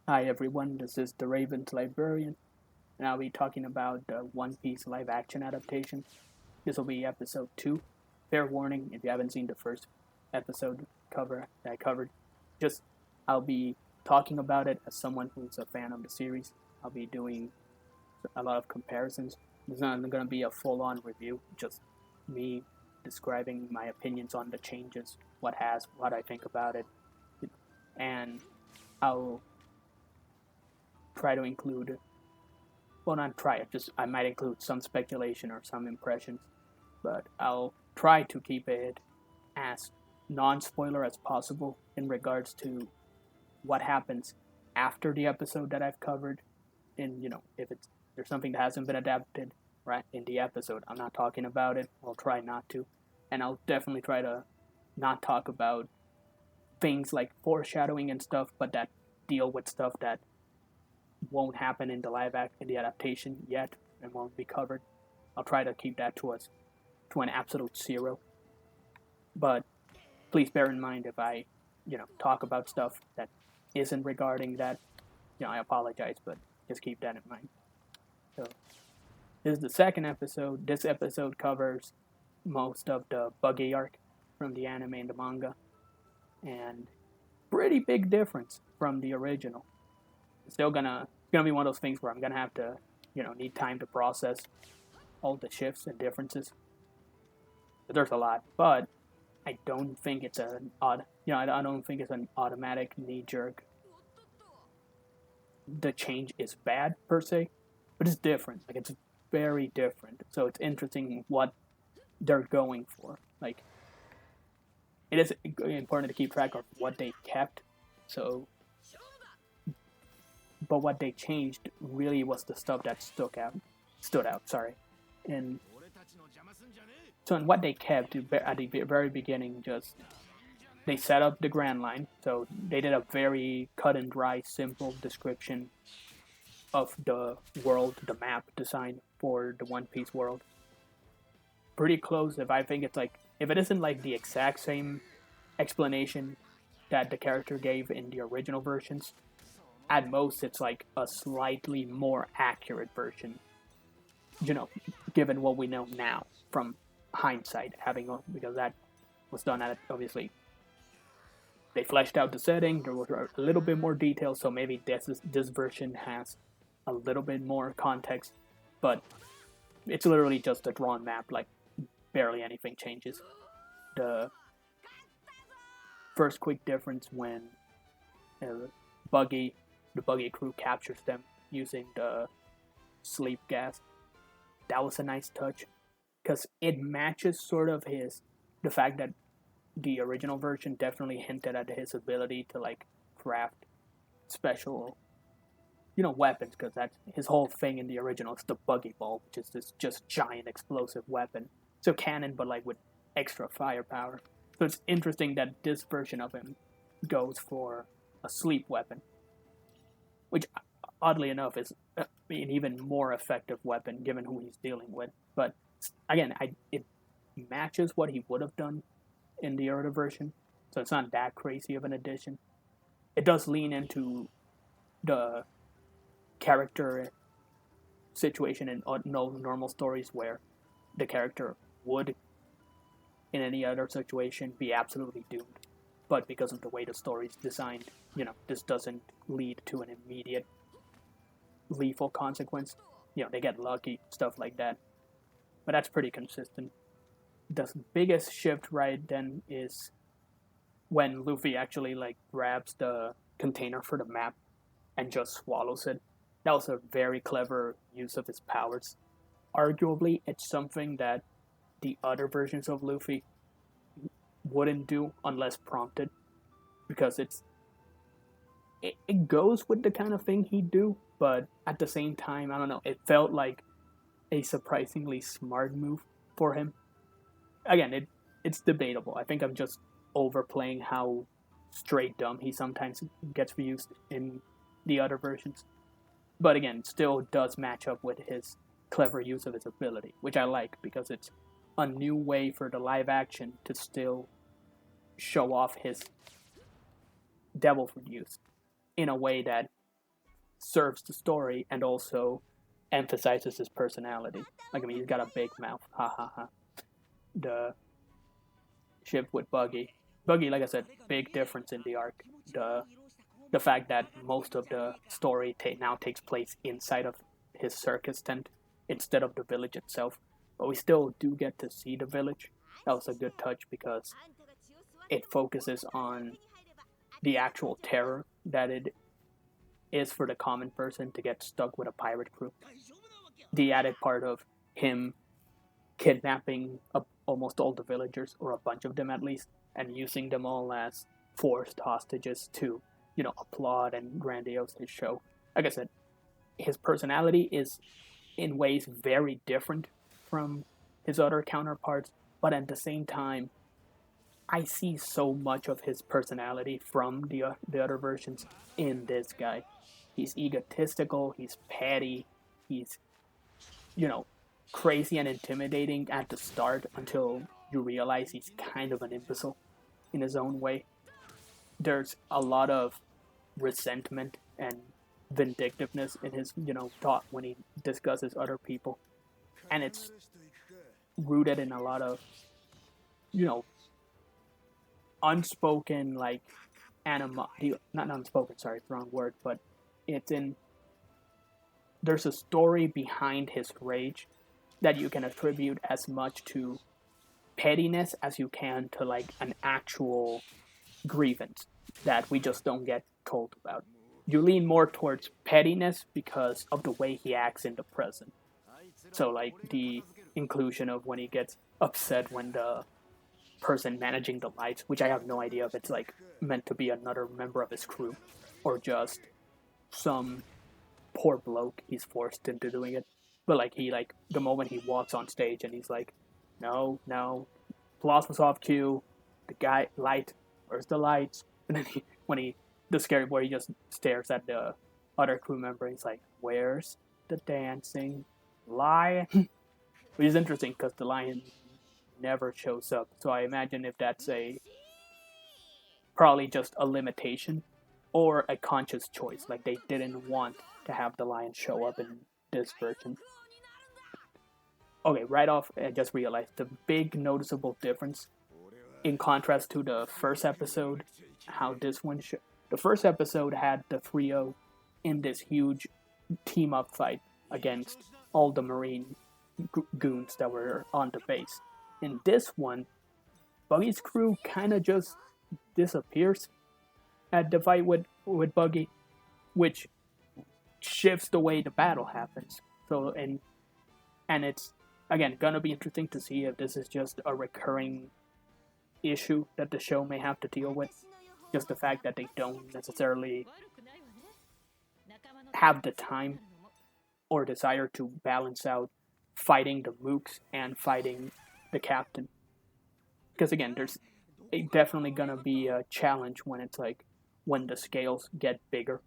Hi everyone, this is the Raven's Librarian, and I'll be talking about the One Piece live action adaptation. This will be episode 2. Fair warning if you haven't seen the first episode cover that I covered. Just, I'll be talking about it as someone who's a fan of the series. I'll be doing a lot of comparisons. It's not going to be a full on review, just me describing my opinions on the changes, what I think about it, and I'll try to include, well, not try it, just I might include some speculation or some impressions, but I'll try to keep it as non-spoiler as possible in regards to what happens after the episode that I've covered. And if there's something that hasn't been adapted right in the episode, I'm not talking about it. I'll try not to, and I'll definitely try to not talk about things like foreshadowing and stuff, but that deal with stuff that won't happen in the adaptation yet and won't be covered. I'll try to keep that to an absolute zero. But please bear in mind if I, talk about stuff that isn't regarding that, I apologize, but just keep that in mind. So this is the second episode. This episode covers most of the Buggy arc from the anime and the manga, and pretty big difference from the original. It's gonna be one of those things where I'm gonna have to, need time to process all the shifts and differences. There's a lot, but I don't think it's I don't think it's an automatic knee jerk. The change is bad per se, but it's different. Like, it's very different. So it's interesting what they're going for. Like, it is important to keep track of what they kept. So, but what they changed really was the stuff that stood out. Sorry, and so in what they kept at the very beginning, just they set up the Grand Line. So they did a very cut and dry, simple description of the world, the map design for the One Piece world. Pretty close. If it isn't like the exact same explanation that the character gave in the original versions, at most it's like a slightly more accurate version, given what we know now from hindsight, because that was done at, obviously, they fleshed out the setting, there was a little bit more detail, so maybe this version has a little bit more context, but it's literally just a drawn map, like barely anything changes. The first quick difference when the Buggy crew captures them using the sleep gas, that was a nice touch, because it matches sort of the fact that the original version definitely hinted at his ability to like craft special, weapons, because that's his whole thing in the original. It's the Buggy Ball, which is this just giant explosive weapon. So cannon, but like with extra firepower. So it's interesting that this version of him goes for a sleep weapon, which oddly enough is an even more effective weapon given who he's dealing with. But again, it matches what he would have done in the Oda version, so it's not that crazy of an addition. It does lean into the character situation in normal stories where the character would, in any other situation, be absolutely doomed. But because of the way the story's designed, this doesn't lead to an immediate lethal consequence. They get lucky, stuff like that. But that's pretty consistent. The biggest shift right then is when Luffy actually like grabs the container for the map and just swallows it. That was a very clever use of his powers. Arguably, it's something that the other versions of Luffy wouldn't do unless prompted, because it goes with the kind of thing he'd do, but at the same time, I don't know, it felt like a surprisingly smart move for him. Again, it's debatable. I think I'm just overplaying how straight dumb he sometimes gets used in the other versions. But again, it still does match up with his clever use of his ability, which I like, because it's a new way for the live action to still show off his devil fruit use in a way that serves the story and also emphasizes his personality. Like, I mean, he's got a big mouth. Ha ha ha. The ship with Buggy. Buggy, like I said, big difference in the arc. The fact that most of the story now takes place inside of his circus tent instead of the village itself. But we still do get to see the village. That was a good touch because it focuses on the actual terror that it is for the common person to get stuck with a pirate crew. The added part of him kidnapping almost all the villagers, or a bunch of them at least, and using them all as forced hostages to, applaud and grandiose his show. Like I said, his personality is in ways very different from his other counterparts, but at the same time, I see so much of his personality from the other versions in this guy. He's egotistical, he's petty, he's, crazy and intimidating at the start until you realize he's kind of an imbecile in his own way. There's a lot of resentment and vindictiveness in his, thought when he discusses other people. And it's rooted in a lot of, unspoken, like, not unspoken, sorry, it's the wrong word, but there's a story behind his rage that you can attribute as much to pettiness as you can to, like, an actual grievance that we just don't get told about. You lean more towards pettiness because of the way he acts in the present. So, like, the inclusion of when he gets upset when the person managing the lights, which I have no idea if it's, like, meant to be another member of his crew or just some poor bloke he's forced into doing it. But, like, the moment he walks on stage and he's like, no, applause was off cue, the guy, light, where's the lights? And then the scary boy, he just stares at the other crew member and he's like, where's the dancing lion? Which is interesting because the lion never shows up. So I imagine if that's probably just a limitation or a conscious choice. Like, they didn't want to have the lion show up in this version. Okay, right off, I just realized the big noticeable difference in contrast to the first episode, how this one the first episode had the trio in this huge team-up fight against all the marine goons that were on the base. In this one, Buggy's crew kind of just disappears at the fight with Buggy, which shifts the way the battle happens. So, and it's, again, gonna be interesting to see if this is just a recurring issue that the show may have to deal with. Just the fact that they don't necessarily have the time or desire to balance out fighting the mooks and fighting the captain. Because, again, there's definitely gonna be a challenge when it's like, when the scales get bigger,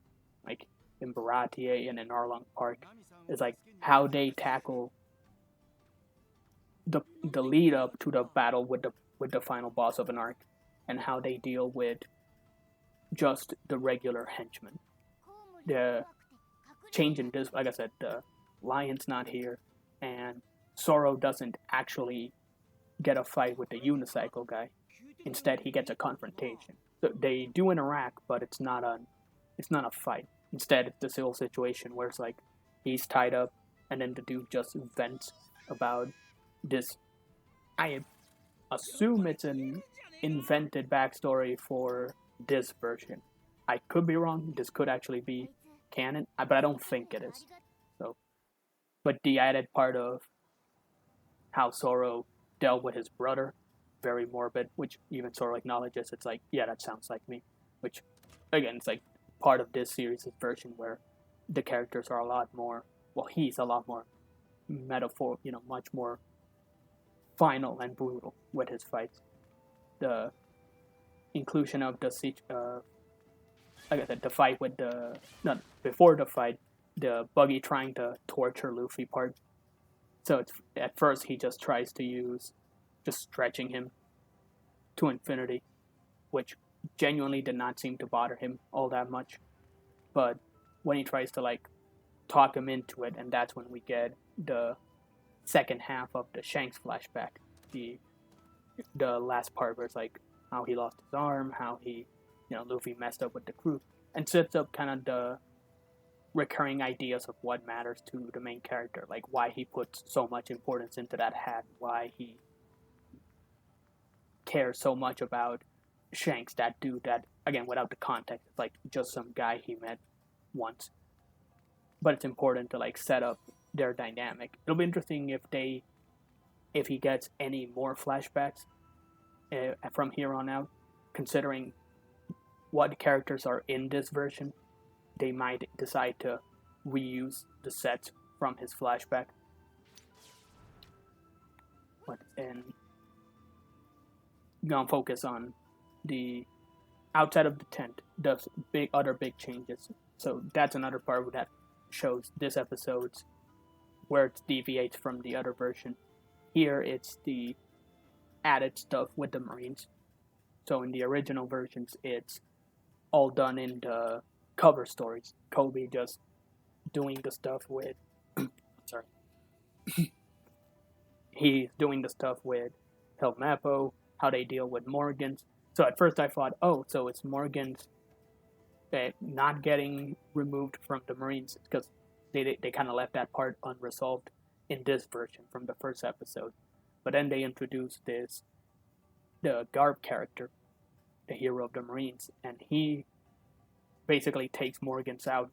like in Baratie and in Arlong Park. It's like how they tackle the lead up to the battle with the final boss of an arc, and how they deal with just the regular henchmen. The change in this, like I said, the lion's not here, and Zoro doesn't actually get a fight with the unicycle guy. Instead, he gets a confrontation. So they do interact, but it's not a fight. Instead, it's the civil situation where it's like he's tied up, and then the dude just vents about this. I assume it's an invented backstory for this version. I could be wrong. This could actually be canon, but I don't think it is. So, but the added part of how Zoro dealt with his brother, very morbid, which even Zoro acknowledges. It's like, yeah, that sounds like me. Which, again, it's like part of this series' version where the characters are a lot more, well, he's a lot more metaphor, much more final and brutal with his fights. The inclusion of like I said, the fight with before the fight, the Buggy trying to torture Luffy part. So it's, at first he just tries to use just stretching him to infinity, which genuinely did not seem to bother him all that much. But when he tries to like talk him into it, and that's when we get the second half of the Shanks flashback, the last part where it's like how he lost his arm, how he, Luffy messed up with the crew, and sets up kind of the recurring ideas of what matters to the main character, like why he puts so much importance into that hat, why he cares so much about Shanks, that dude that, again, without the context, it's like just some guy he met once. But it's important to like set up their dynamic. It'll be interesting if he gets any more flashbacks from here on out, considering what characters are in this version. They might decide to reuse the sets from his flashback. And gonna focus on the outside of the tent, the other big changes. So that's another part that shows this episode's where it deviates from the other version. Here it's the added stuff with the Marines. So in the original versions, it's all done in the cover stories. Kobe just doing the stuff with sorry. He's doing the stuff with Helmeppo, how they deal with Morgans. So at first I thought, oh, so it's Morgans not getting removed from the Marines, because they kind of left that part unresolved in this version from the first episode. But then they introduced the Garb character, the hero of the Marines, and he basically takes Morgans out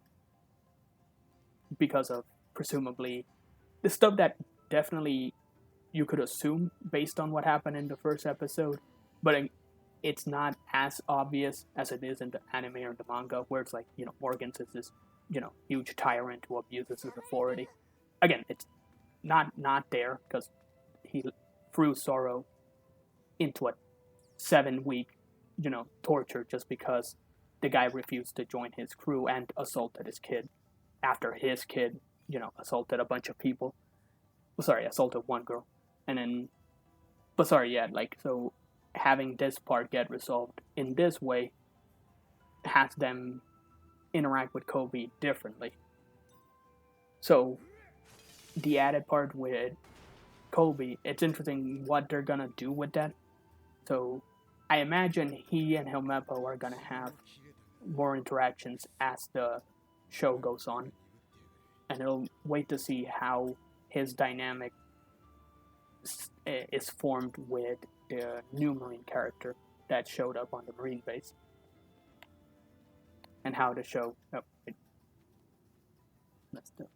because of presumably the stuff that definitely you could assume based on what happened in the first episode, but it's not as obvious as it is in the anime or the manga, where it's like, Morgans is this, huge tyrant who abuses his authority. Again, it's not there, because he threw Zoro into a 7-week, torture just because the guy refused to join his crew and assaulted his kid after his kid, assaulted a bunch of people. Assaulted one girl. And then, so having this part get resolved in this way has them interact with Kobe differently. So the added part with Kobe, it's interesting what they're gonna do with that. So I imagine he and Helmeppo are gonna have more interactions as the show goes on, and it'll wait to see how his dynamic is formed with the new Marine character that showed up on the Marine base, and how the show. Oh, wait. Let's do.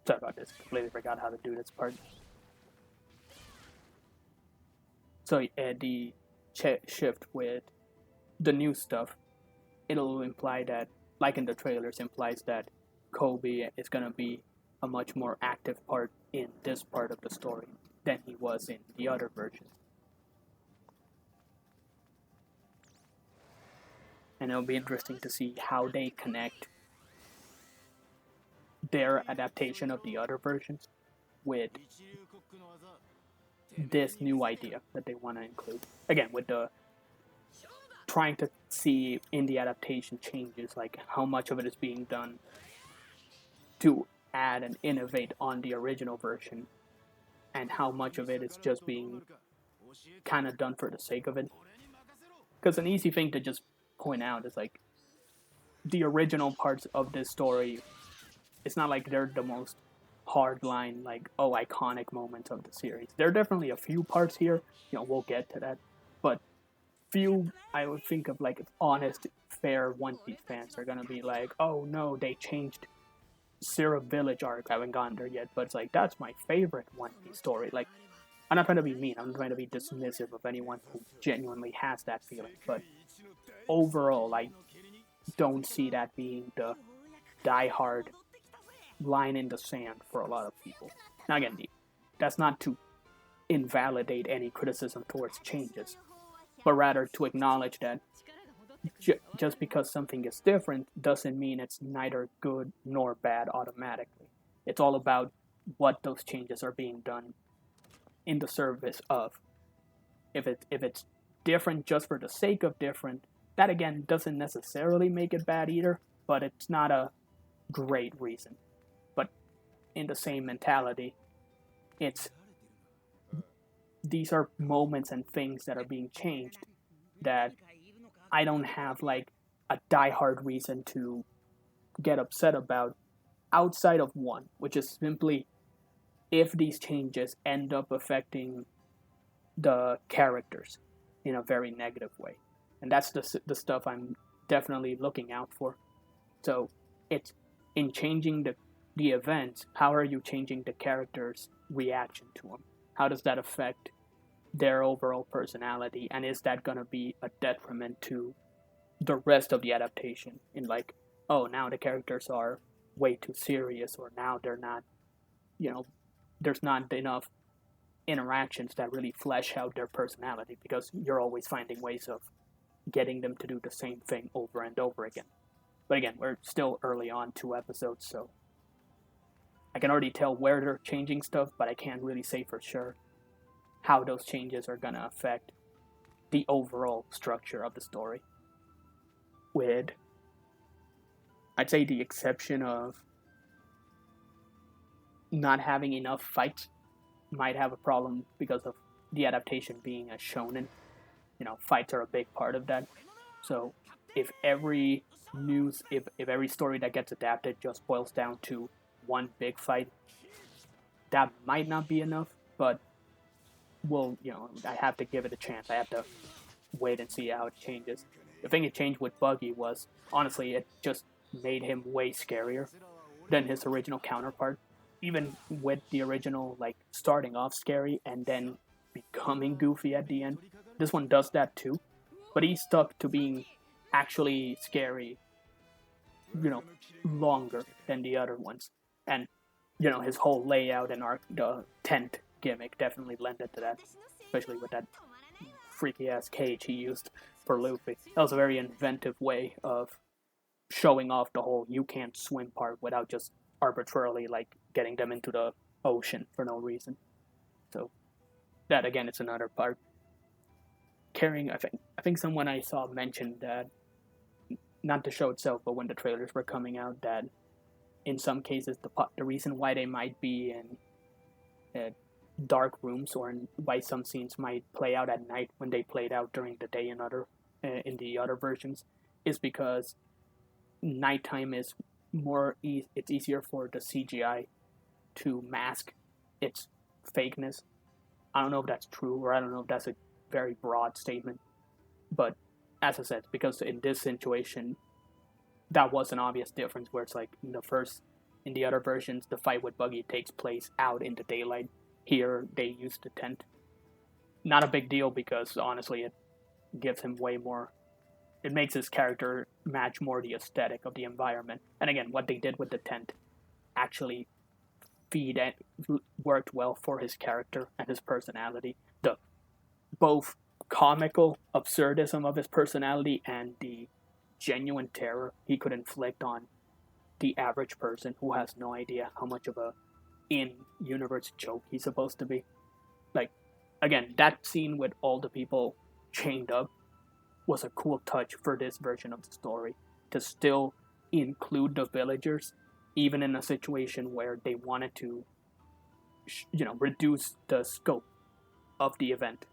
Sorry about this. Completely forgot how to do this part. So the shift with the new stuff, it'll imply that, like in the trailers, implies that Kobe is going to be a much more active part in this part of the story than he was in the other version. And it'll be interesting to see how they connect their adaptation of the other versions with this new idea that they want to include. Again, with the trying to see in the adaptation changes, like how much of it is being done to add and innovate on the original version, and how much of it is just being kind of done for the sake of it. Because an easy thing to just point out is like the original parts of this story, it's not like they're the most hardline, like, iconic moments of the series. There are definitely a few parts here, we'll get to that, but few I would think of like honest, fair One Piece fans are gonna be like, oh no, they changed Syrup Village arc. I haven't gotten there yet, but it's like, that's my favorite One Piece story. Like, I'm not trying to be mean, I'm trying to be dismissive of anyone who genuinely has that feeling, but overall, I don't see that being the die-hard line in the sand for a lot of people. Now again, that's not to invalidate any criticism towards changes, but rather to acknowledge that just because something is different doesn't mean it's neither good nor bad automatically. It's all about what those changes are being done in the service of. If it's different just for the sake of different, that again doesn't necessarily make it bad either, but it's not a great reason. But in the same mentality, it's these are moments and things that are being changed that I don't have like a diehard reason to get upset about outside of one, which is simply if these changes end up affecting the characters in a very negative way. And that's the stuff I'm definitely looking out for. So it's in changing the events, how are you changing the characters' reaction to them? How does that affect their overall personality? And is that going to be a detriment to the rest of the adaptation? In like, oh, now the characters are way too serious, or now they're not, there's not enough interactions that really flesh out their personality because you're always finding ways of getting them to do the same thing over and over again. But again, we're still early on, 2 episodes, so I can already tell where they're changing stuff, but I can't really say for sure how those changes are going to affect the overall structure of the story. With, I'd say, the exception of not having enough fights, might have a problem because of the adaptation being a shonen. Fights are a big part of that. So if every story that gets adapted just boils down to one big fight, that might not be enough, but I have to give it a chance. I have to wait and see how it changes. The thing it changed with Buggy was, honestly, it just made him way scarier than his original counterpart. Even with the original, like, starting off scary and then becoming goofy at the end. This one does that too, but he stuck to being actually scary, longer than the other ones. And, his whole layout and the tent gimmick definitely lended to that, especially with that freaky-ass cage he used for Luffy. That was a very inventive way of showing off the whole you can't swim part without just arbitrarily, like, getting them into the ocean for no reason. So that, again, it's another part. Carrying, I think someone I saw mentioned that, not the show itself, but when the trailers were coming out, that in some cases the reason why they might be in dark rooms, or why some scenes might play out at night when they played out during the day in the other versions, is because nighttime is it's easier for the CGI to mask its fakeness. I don't know if that's true, or I don't know if that's a very broad statement, but as I said, because in this situation that was an obvious difference, where it's like in the other versions the fight with Buggy takes place out in the daylight. Here they use the tent. Not a big deal, because honestly it gives him way more, it makes his character match more the aesthetic of the environment. And again, what they did with the tent actually worked well for his character and his personality. The both comical absurdism of his personality and the genuine terror he could inflict on the average person who has no idea how much of a in-universe joke he's supposed to be. Like, again, that scene with all the people chained up was a cool touch for this version of the story, to still include the villagers, even in a situation where they wanted to, reduce the scope of the event.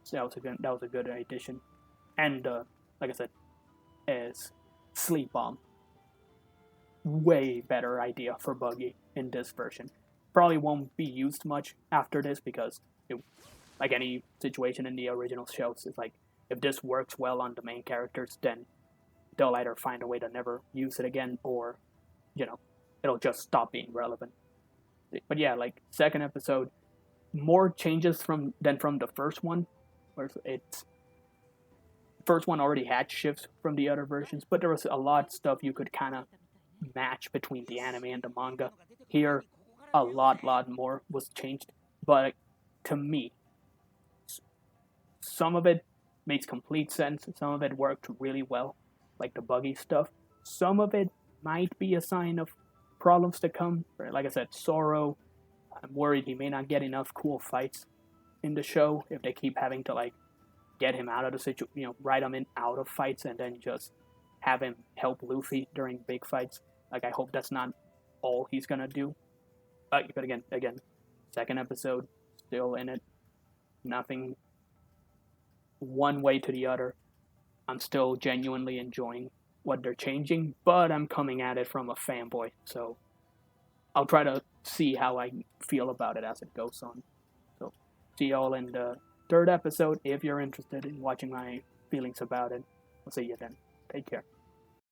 So that was a good addition. And like I said, as Sleep Bomb, way better idea for Buggy in this version. Probably won't be used much after this, because like any situation in the original shows, it's like, if this works well on the main characters, then they'll either find a way to never use it again, or it'll just stop being relevant. But yeah, like, second episode, more changes than from the first one, where first one already had shifts from the other versions, but there was a lot of stuff you could kind of match between the anime and the manga. Here, a lot more was changed, but to me, some of it makes complete sense. Some of it worked really well, like the Buggy stuff. Some of it might be a sign of problems to come. Like I said, Zoro, I'm worried he may not get enough cool fights in the show if they keep having to like get him out of the situation, write him in out of fights and then just have him help Luffy during big fights. Like I hope that's not all he's gonna do. But again, second episode, still in it. Nothing one way to the other. I'm still genuinely enjoying what they're changing, but I'm coming at it from a fanboy, so I'll try to see how I feel about it as it goes on. So, see y'all in the third episode if you're interested in watching my feelings about it. I'll see you then. Take care.